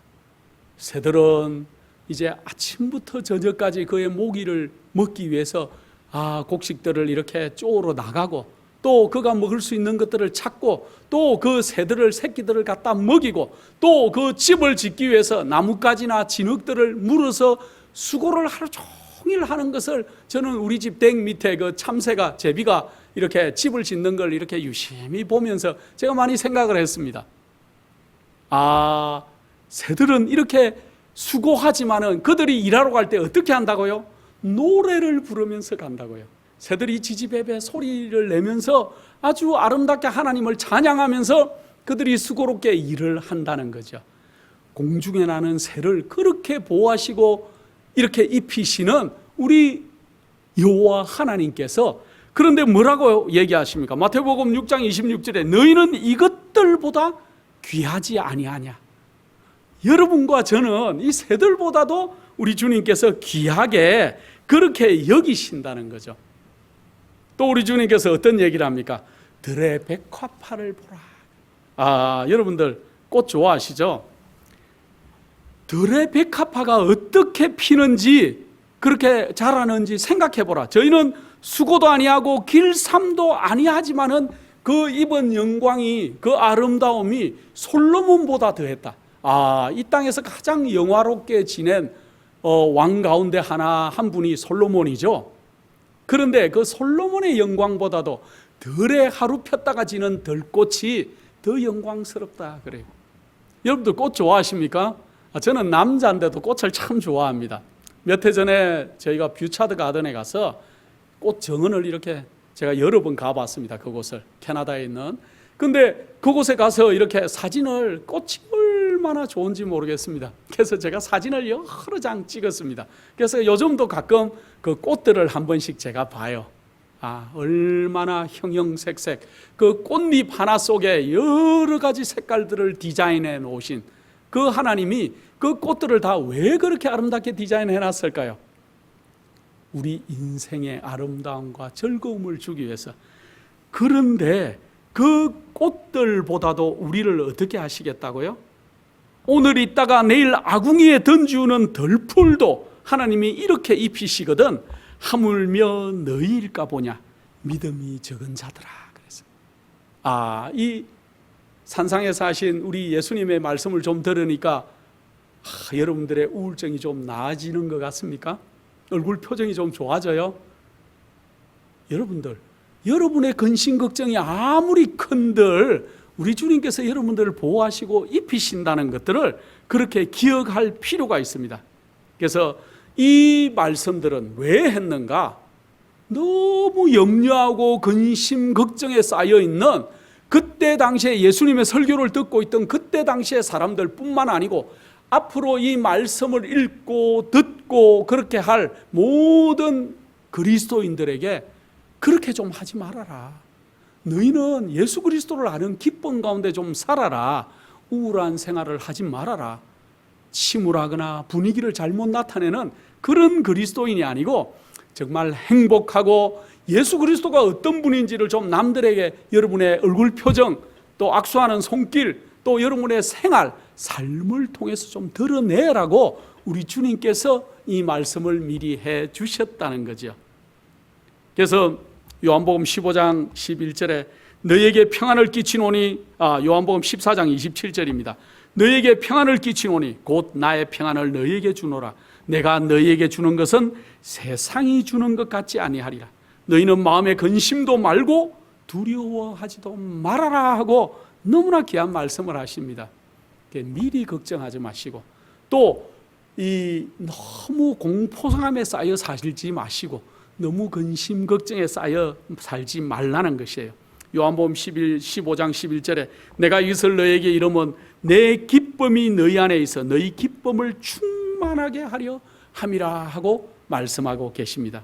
새들은 이제 아침부터 저녁까지 그의 모기를 먹기 위해서 곡식들을 이렇게 쪼으러 나가고 또 그가 먹을 수 있는 것들을 찾고 또 그 새끼들을 갖다 먹이고 또 그 집을 짓기 위해서 나뭇가지나 진흙들을 물어서 수고를 하루 종일 하는 것을 저는 우리 집 댁 밑에 그 참새가 제비가 이렇게 집을 짓는 걸 이렇게 유심히 보면서 제가 많이 생각을 했습니다. 아, 새들은 이렇게 수고하지만은 그들이 일하러 갈 때 어떻게 한다고요? 노래를 부르면서 간다고요. 새들이 지지배배 소리를 내면서 아주 아름답게 하나님을 찬양하면서 그들이 수고롭게 일을 한다는 거죠. 공중에 나는 새를 그렇게 보호하시고 이렇게 입히시는 우리 여호와 하나님께서 그런데 뭐라고 얘기하십니까? 마태복음 6장 26절에 너희는 이것들보다 귀하지 아니하냐. 여러분과 저는 이 새들보다도 우리 주님께서 귀하게 그렇게 여기신다는 거죠. 또 우리 주님께서 어떤 얘기를 합니까? 들의 백화파를 보라. 아, 여러분들 꽃 좋아하시죠? 들의 백화파가 어떻게 피는지 그렇게 자라는지 생각해 보라. 저희는 수고도 아니하고 길쌈도 아니하지만은 그 입은 영광이 그 아름다움이 솔로몬보다 더했다. 아, 이 땅에서 가장 영화롭게 지낸 왕 가운데 한 분이 솔로몬이죠. 그런데 그 솔로몬의 영광보다도 들에 하루 폈다가 지는 들꽃이 더 영광스럽다 그래요. 여러분들 꽃 좋아하십니까? 저는 남자인데도 꽃을 참 좋아합니다. 몇 해 전에 저희가 뷰차드 가든에 가서 꽃 정원을 이렇게 제가 여러 번 가봤습니다. 그곳을 캐나다에 있는. 근데 그곳에 가서 이렇게 사진을 꽃이 얼마나 좋은지 모르겠습니다. 그래서 제가 사진을 여러 장 찍었습니다. 그래서 요즘도 가끔 그 꽃들을 한 번씩 제가 봐요. 아, 얼마나 형형색색 그 꽃잎 하나 속에 여러 가지 색깔들을 디자인해 놓으신 그 하나님이 그 꽃들을 다 왜 그렇게 아름답게 디자인해 놨을까요? 우리 인생의 아름다움과 즐거움을 주기 위해서. 그런데 그 꽃들보다도 우리를 어떻게 하시겠다고요? 오늘 있다가 내일 아궁이에 던지우는 들풀도 하나님이 이렇게 입히시거든. 하물며 너희일까 보냐 믿음이 적은 자들아. 그래서 이 산상에 사신 우리 예수님의 말씀을 좀 들으니까 여러분들의 우울증이 좀 나아지는 것 같습니까? 얼굴 표정이 좀 좋아져요? 여러분들, 여러분의 근심 걱정이 아무리 큰들 우리 주님께서 여러분들을 보호하시고 입히신다는 것들을 그렇게 기억할 필요가 있습니다. 그래서 이 말씀들은 왜 했는가? 너무 염려하고 근심 걱정에 쌓여있는 그때 당시에 예수님의 설교를 듣고 있던 그때 당시의 사람들 뿐만 아니고 앞으로 이 말씀을 읽고 듣고 그렇게 할 모든 그리스도인들에게 그렇게 좀 하지 말아라. 너희는 예수 그리스도를 아는 기쁨 가운데 좀 살아라. 우울한 생활을 하지 말아라. 침울하거나 분위기를 잘못 나타내는 그런 그리스도인이 아니고 정말 행복하고 예수 그리스도가 어떤 분인지를 좀 남들에게 여러분의 얼굴 표정 또 악수하는 손길 또 여러분의 생활 삶을 통해서 좀 드러내라고 우리 주님께서 이 말씀을 미리 해 주셨다는 거죠. 그래서 요한복음 15장 11절에 너희에게 평안을 끼치노니 요한복음 14장 27절입니다. 너희에게 평안을 끼치노니 곧 나의 평안을 너희에게 주노라. 내가 너희에게 주는 것은 세상이 주는 것 같지 아니하리라. 너희는 마음에 근심도 말고 두려워하지도 말아라 하고 너무나 귀한 말씀을 하십니다. 미리 걱정하지 마시고 또 이 너무 공포감에 쌓여 살지 마시고 너무 근심 걱정에 쌓여 살지 말라는 것이에요. 요한복음 15장 11절에 내가 이것을 너에게 이르면 내 기쁨이 너희 안에 있어 너희 기쁨을 충만하게 하려 함이라 하고 말씀하고 계십니다.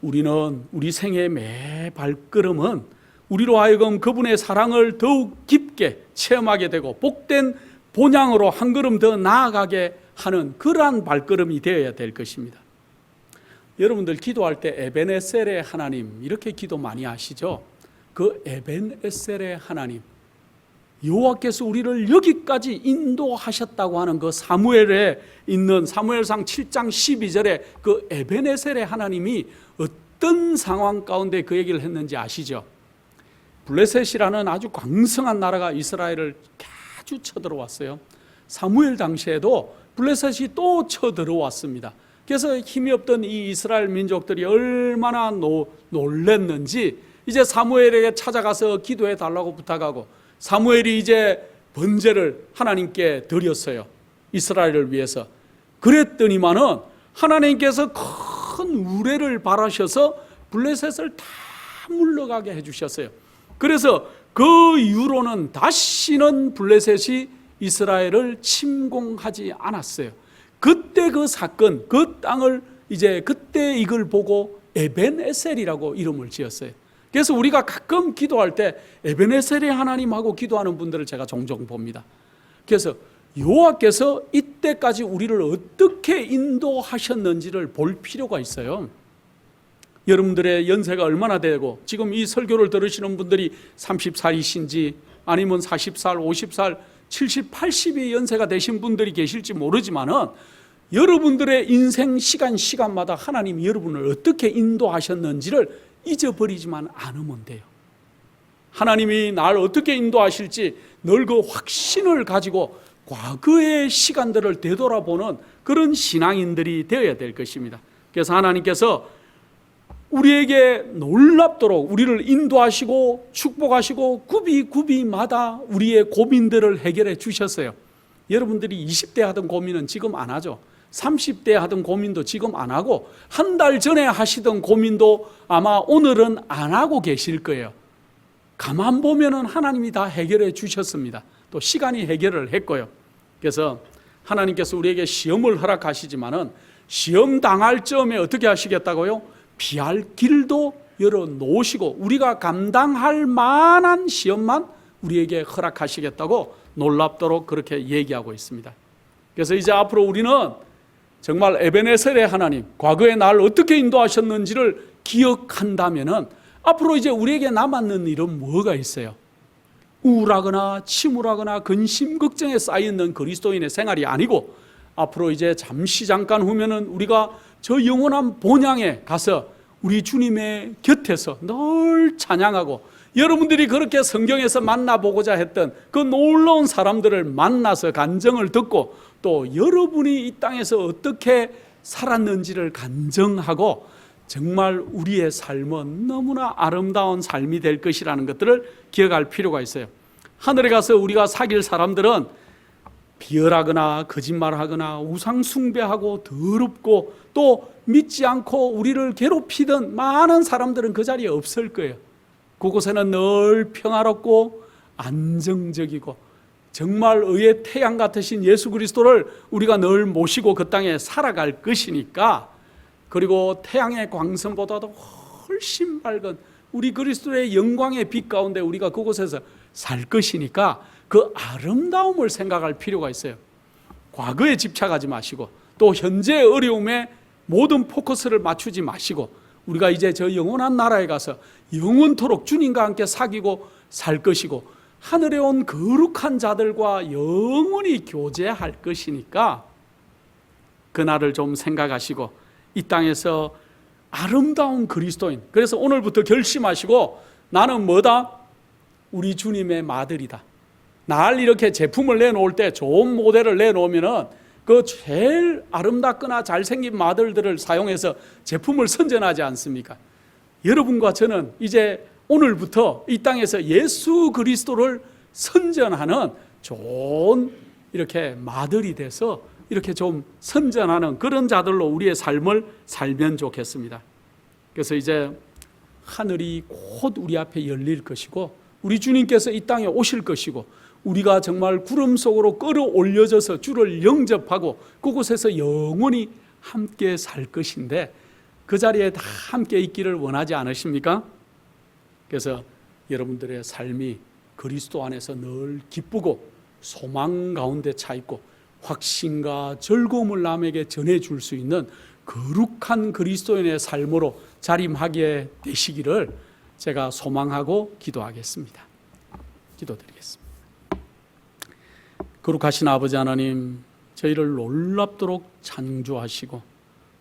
우리는 우리 생의 매 발걸음은 우리로 하여금 그분의 사랑을 더욱 깊게 체험하게 되고 복된 본향으로 한 걸음 더 나아가게 하는 그러한 발걸음이 되어야 될 것입니다. 여러분들 기도할 때 에벤에셀의 하나님 이렇게 기도 많이 하시죠? 그 에벤에셀의 하나님 여호와께서 우리를 여기까지 인도하셨다고 하는 그 사무엘에 있는 사무엘상 7장 12절에 그 에벤에셀의 하나님이 어떤 상황 가운데 그 얘기를 했는지 아시죠? 블레셋이라는 아주 광성한 나라가 이스라엘을 아주 쳐들어왔어요. 사무엘 당시에도 블레셋이 또 쳐들어왔습니다. 그래서 힘이 없던 이 이스라엘 민족들이 얼마나 놀랬는지 이제 사무엘에게 찾아가서 기도해 달라고 부탁하고, 사무엘이 이제 번제를 하나님께 드렸어요. 이스라엘을 위해서. 그랬더니만은 하나님께서 큰 우레를 바라셔서 블레셋을 다 물러가게 해주셨어요. 그래서 그 이후로는 다시는 블레셋이 이스라엘을 침공하지 않았어요. 그때 그 사건, 그 땅을 이제 그때 이걸 보고 에벤에셀이라고 이름을 지었어요. 그래서 우리가 가끔 기도할 때 에벤에셀의 하나님하고 기도하는 분들을 제가 종종 봅니다. 그래서 여호와께서 이때까지 우리를 어떻게 인도하셨는지를 볼 필요가 있어요. 여러분들의 연세가 얼마나 되고 지금 이 설교를 들으시는 분들이 30살이신지 아니면 40살, 50살, 70, 80이 연세가 되신 분들이 계실지 모르지만은 여러분들의 인생 시간마다 하나님이 여러분을 어떻게 인도하셨는지를 잊어버리지만 않으면 돼요. 하나님이 날 어떻게 인도하실지 늘 그 확신을 가지고 과거의 시간들을 되돌아보는 그런 신앙인들이 되어야 될 것입니다. 그래서 하나님께서 우리에게 놀랍도록 우리를 인도하시고 축복하시고 구비마다 우리의 고민들을 해결해 주셨어요. 여러분들이 20대 하던 고민은 지금 안 하죠. 30대 하던 고민도 지금 안 하고 한 달 전에 하시던 고민도 아마 오늘은 안 하고 계실 거예요. 가만 보면은 하나님이 다 해결해 주셨습니다. 또 시간이 해결을 했고요. 그래서 하나님께서 우리에게 시험을 허락하시지만은 시험 당할 점에 어떻게 하시겠다고요? 피할 길도 열어 놓으시고 우리가 감당할 만한 시험만 우리에게 허락하시겠다고 놀랍도록 그렇게 얘기하고 있습니다. 그래서 이제 앞으로 우리는 정말 에베네셀의 하나님, 과거에 날 어떻게 인도하셨는지를 기억한다면은 앞으로 이제 우리에게 남았는 일은 뭐가 있어요? 우울하거나 침울하거나 근심 걱정에 쌓여있는 그리스도인의 생활이 아니고 앞으로 이제 잠깐 후면은 우리가 저 영원한 본향에 가서 우리 주님의 곁에서 늘 찬양하고 여러분들이 그렇게 성경에서 만나보고자 했던 그 놀라운 사람들을 만나서 간증을 듣고 또 여러분이 이 땅에서 어떻게 살았는지를 간증하고 정말 우리의 삶은 너무나 아름다운 삶이 될 것이라는 것들을 기억할 필요가 있어요. 하늘에 가서 우리가 사귈 사람들은 비열하거나 거짓말하거나 우상 숭배하고 더럽고 또 믿지 않고 우리를 괴롭히던 많은 사람들은 그 자리에 없을 거예요. 그곳에는 늘 평화롭고 안정적이고 정말 의의 태양 같으신 예수 그리스도를 우리가 늘 모시고 그 땅에 살아갈 것이니까, 그리고 태양의 광선보다도 훨씬 밝은 우리 그리스도의 영광의 빛 가운데 우리가 그곳에서 살 것이니까 그 아름다움을 생각할 필요가 있어요. 과거에 집착하지 마시고 또 현재의 어려움에 모든 포커스를 맞추지 마시고 우리가 이제 저 영원한 나라에 가서 영원토록 주님과 함께 사귀고 살 것이고 하늘에 온 거룩한 자들과 영원히 교제할 것이니까 그날을 좀 생각하시고 이 땅에서 아름다운 그리스도인, 그래서 오늘부터 결심하시고 나는 뭐다? 우리 주님의 마들이다. 날 이렇게 제품을 내놓을 때 좋은 모델을 내놓으면은 그 제일 아름답거나 잘생긴 마들들을 사용해서 제품을 선전하지 않습니까? 여러분과 저는 이제 오늘부터 이 땅에서 예수 그리스도를 선전하는 좋은 이렇게 마들이 돼서 이렇게 좀 선전하는 그런 자들로 우리의 삶을 살면 좋겠습니다. 그래서 이제 하늘이 곧 우리 앞에 열릴 것이고 우리 주님께서 이 땅에 오실 것이고 우리가 정말 구름 속으로 끌어올려져서 주를 영접하고 그곳에서 영원히 함께 살 것인데 그 자리에 다 함께 있기를 원하지 않으십니까? 그래서 여러분들의 삶이 그리스도 안에서 늘 기쁘고 소망 가운데 차 있고 확신과 즐거움을 남에게 전해줄 수 있는 거룩한 그리스도인의 삶으로 자림하게 되시기를 제가 소망하고 기도하겠습니다. 기도드리겠습니다. 거룩하신 아버지 하나님, 저희를 놀랍도록 창조하시고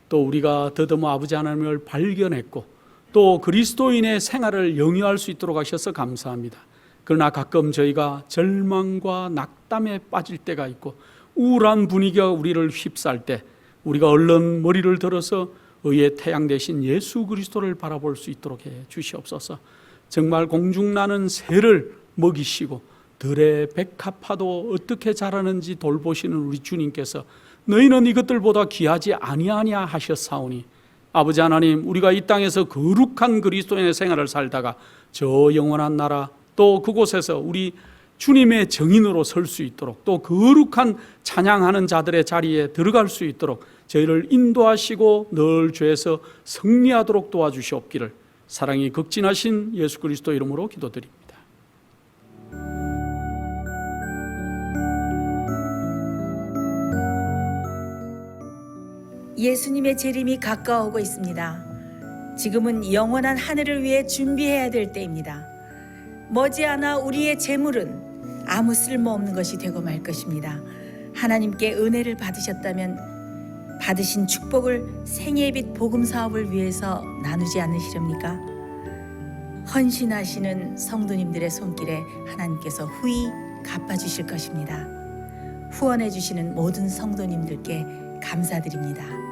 또 우리가 더듬어 아버지 하나님을 발견했고 또 그리스도인의 생활을 영위할 수 있도록 하셔서 감사합니다. 그러나 가끔 저희가 절망과 낙담에 빠질 때가 있고 우울한 분위기가 우리를 휩쌀 때 우리가 얼른 머리를 들어서 의의 태양 되신 예수 그리스도를 바라볼 수 있도록 해 주시옵소서. 정말 공중나는 새를 먹이시고 들의 백합화도 어떻게 자라는지 돌보시는 우리 주님께서 너희는 이것들보다 귀하지 아니하냐 하셨사오니 아버지 하나님, 우리가 이 땅에서 거룩한 그리스도인의 생활을 살다가 저 영원한 나라 또 그곳에서 우리 주님의 정인으로 설 수 있도록 또 거룩한 찬양하는 자들의 자리에 들어갈 수 있도록 저희를 인도하시고 늘 죄에서 승리하도록 도와주시옵기를 사랑이 극진하신 예수 그리스도 이름으로 기도드립니다. 예수님의 재림이 가까워오고 있습니다. 지금은 영원한 하늘을 위해 준비해야 될 때입니다. 머지않아 우리의 재물은 아무 쓸모없는 것이 되고 말 것입니다. 하나님께 은혜를 받으셨다면 받으신 축복을 생애의 빛 복음 사업을 위해서 나누지 않으시렵니까? 헌신하시는 성도님들의 손길에 하나님께서 후히 갚아주실 것입니다. 후원해 주시는 모든 성도님들께 감사드립니다.